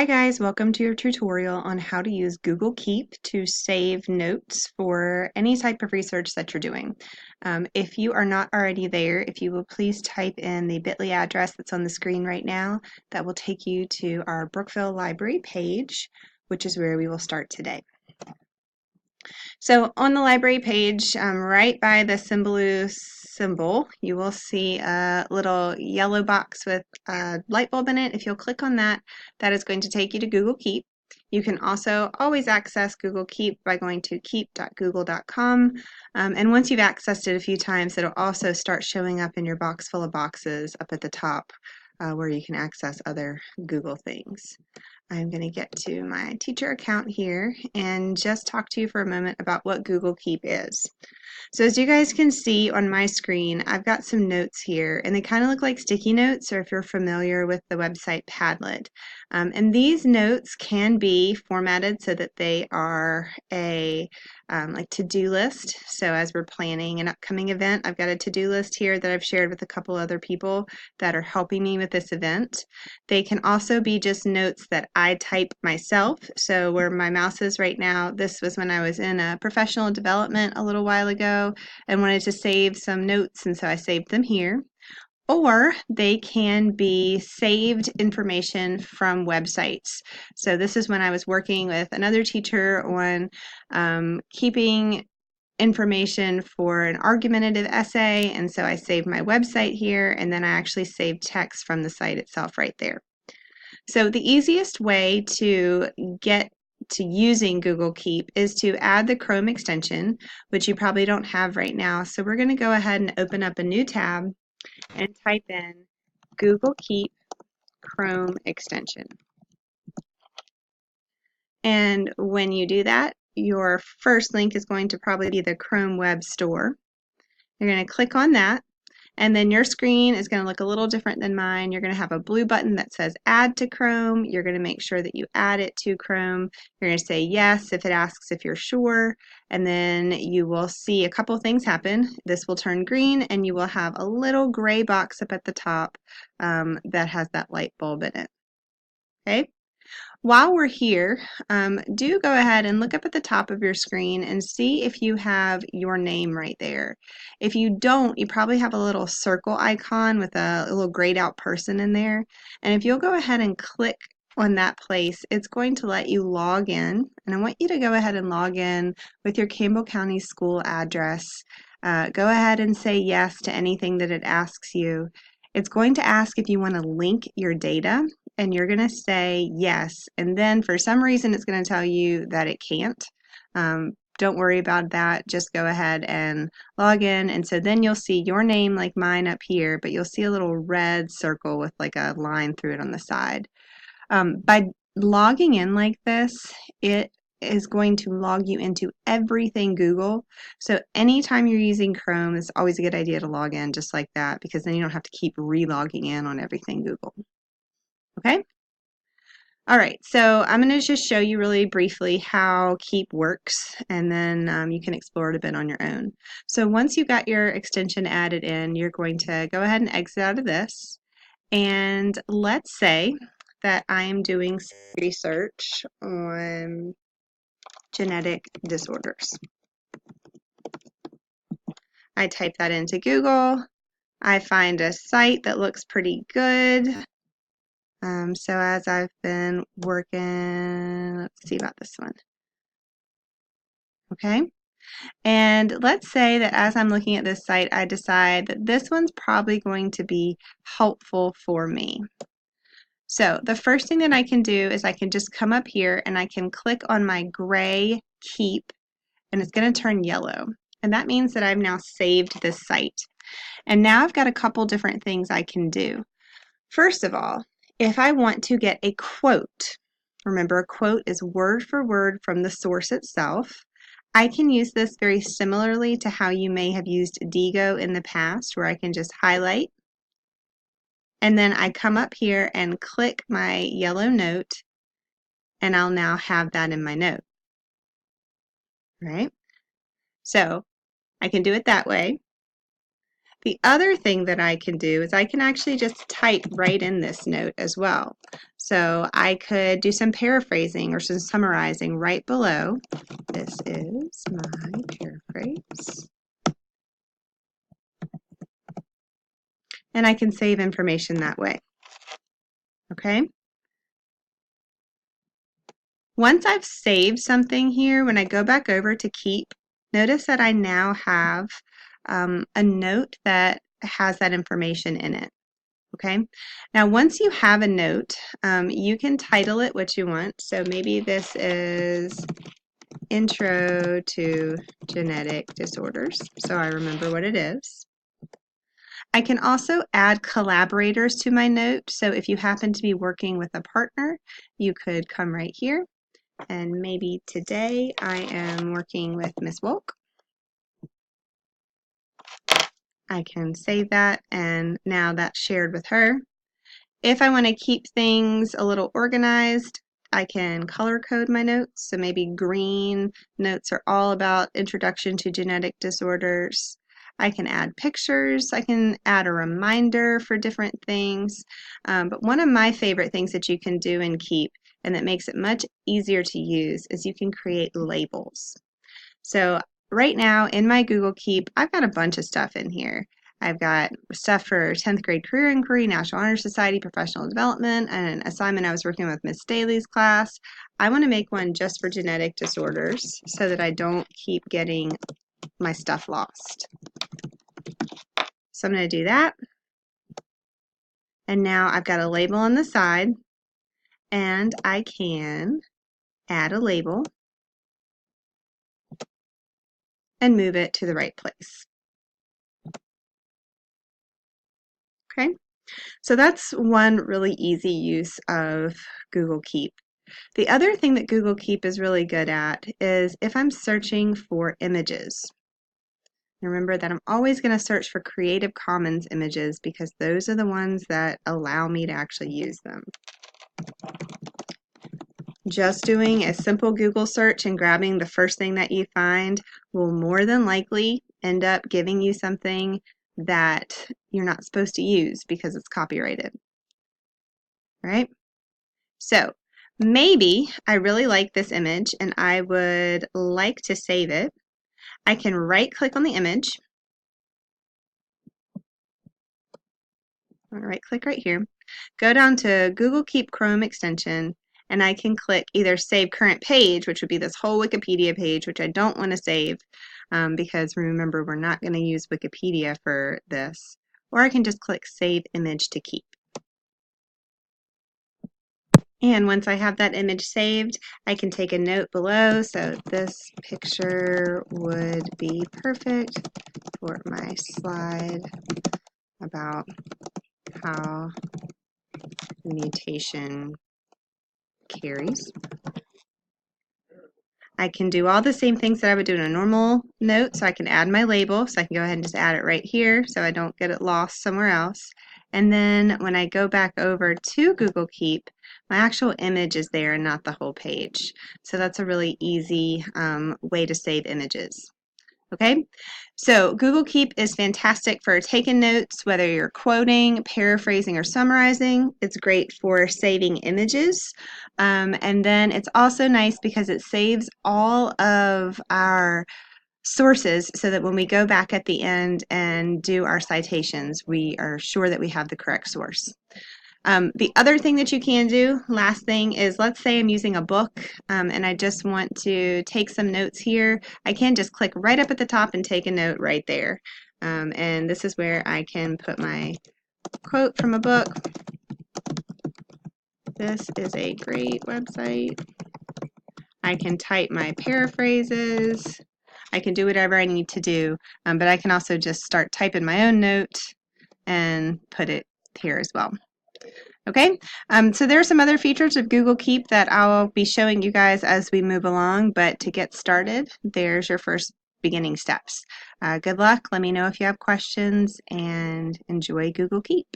Hi guys, welcome to your tutorial on how to use Google Keep to save notes for any type of research that you're doing. If you are not already there, if you will please type in the bit.ly address that's on the screen right now, that will take you to our Brookville Library page, which is where we will start today. So on the library page, right by the Symbaloo symbol, you will see a little yellow box with a light bulb in it. If you'll click on that, that is going to take you to Google Keep. You can also always access Google Keep by going to keep.google.com. And once you've accessed it a few times, it'll also start showing up in your box full of boxes up at the top where you can access other Google things. I'm going to get to my teacher account here and just talk to you for a moment about what Google Keep is. So as you guys can see on my screen, I've got some notes here, and they kind of look like sticky notes, or if you're familiar with the website Padlet. And these notes can be formatted so that they are a like to-do list. So as we're planning an upcoming event, I've got a to-do list here that I've shared with a couple other people that are helping me with this event. They can also be just notes that I type myself. So where my mouse is right now, this was when I was in a professional development a little while ago and wanted to save some notes, and so I saved them here. Or they can be saved information from websites. So this is when I was working with another teacher on keeping information for an argumentative essay, and so I saved my website here, and then I actually saved text from the site itself right there. So the easiest way to get to using Google Keep is to add the Chrome extension, which you probably don't have right now. So we're going to go ahead and open up a new tab and type in Google Keep Chrome extension. And when you do that, your first link is going to probably be the Chrome Web Store. You're going to click on that, and then your screen is going to look a little different than mine. You're going to have a blue button that says Add to Chrome. You're going to make sure that you add it to Chrome. You're going to say yes if it asks if you're sure, and then you will see a couple things happen. This will turn green, and you will have a little gray box up at the top that has that light bulb in it. Okay? While we're here, do go ahead and look up at the top of your screen and see if you have your name right there. If you don't, you probably have a little circle icon with a little grayed out person in there. And if you'll go ahead and click on that place, it's going to let you log in. And I want you to go ahead and log in with your Campbell County school address. Go ahead and say yes to anything that it asks you. It's going to ask if you want to link your data, and you're going to say yes, and then for some reason it's going to tell you that it can't. Don't worry about that, just go ahead and log in, and so then you'll see your name like mine up here, but you'll see a little red circle with like a line through it on the side. By logging in like this, it is going to log you into everything Google. So anytime you're using Chrome, it's always a good idea to log in just like that, because then you don't have to keep re-logging in on everything Google. Okay? All right, so I'm going to just show you really briefly how Keep works, and then you can explore it a bit on your own. So once you've got your extension added in, you're going to go ahead and exit out of this. And let's say that I am doing some research on genetic disorders. I type that into Google. I find a site that looks pretty good. So as I've been working, let's see about this one. Okay. And let's say that as I'm looking at this site, I decide that this one's probably going to be helpful for me. So the first thing that I can do is I can just come up here and I can click on my gray Keep, and it's going to turn yellow. And that means that I've now saved this site. And now I've got a couple different things I can do. First of all, if I want to get a quote, remember a quote is word for word from the source itself, I can use this very similarly to how you may have used Diigo in the past, where I can just highlight, and then I come up here and click my yellow note, and I'll now have that in my note. All right? So I can do it that way. The other thing that I can do is I can actually just type right in this note as well. So I could do some paraphrasing or some summarizing right below. This is my paraphrase. And I can save information that way. Okay? Once I've saved something here, when I go back over to Keep, notice that I now have a note that has that information in it. Okay, now once you have a note, you can title it what you want. So maybe this is Intro to Genetic Disorders, so I remember what it is. I can also add collaborators to my note. So if you happen to be working with a partner, you could come right here. And maybe today I am working with Miss Wolk. I can save that, and now that's shared with her. If I want to keep things a little organized, I can color code my notes. So maybe green notes are all about introduction to genetic disorders. I can add pictures. I can add a reminder for different things. But one of my favorite things that you can do in Keep, and that makes it much easier to use, is you can create labels. So right now in my Google Keep, I've got a bunch of stuff in here. I've got stuff for 10th grade career inquiry, National Honor Society, professional development, and an assignment I was working with Miss Daly's class. I want to make one just for genetic disorders so that I don't keep getting my stuff lost. So I'm going to do that. And now I've got a label on the side, and I can add a label and move it to the right place. Okay, so that's one really easy use of Google Keep. The other thing that Google Keep is really good at is if I'm searching for images. Remember that I'm always going to search for Creative Commons images because those are the ones that allow me to actually use them. Just doing a simple Google search and grabbing the first thing that you find will more than likely end up giving you something that you're not supposed to use because it's copyrighted. Right? So maybe I really like this image and I would like to save it. I can right click on the image. Right click right here. Go down to Google Keep Chrome extension and I can click either Save Current Page, which would be this whole Wikipedia page, which I don't want to save because remember we're not going to use Wikipedia for this, or I can just click Save Image to Keep. And once I have that image saved, I can take a note below. So this picture would be perfect for my slide about how mutation carries. I can do all the same things that I would do in a normal note. So I can add my label. So I can go ahead and just add it right here so I don't get it lost somewhere else. And then when I go back over to Google Keep, my actual image is there and not the whole page. So that's a really easy way to save images. Okay, so Google Keep is fantastic for taking notes, whether you're quoting, paraphrasing, or summarizing. It's great for saving images. And then it's also nice because it saves all of our sources so that when we go back at the end and do our citations, we are sure that we have the correct source. The other thing that you can do, last thing, is let's say I'm using a book and I just want to take some notes here. I can just click right up at the top and take a note right there. And this is where I can put my quote from a book. This is a great website. I can type my paraphrases. I can do whatever I need to do, but I can also just start typing my own note and put it here as well. Okay, so there are some other features of Google Keep that I'll be showing you guys as we move along, but to get started, there's your first beginning steps. Good luck, let me know if you have questions, and enjoy Google Keep.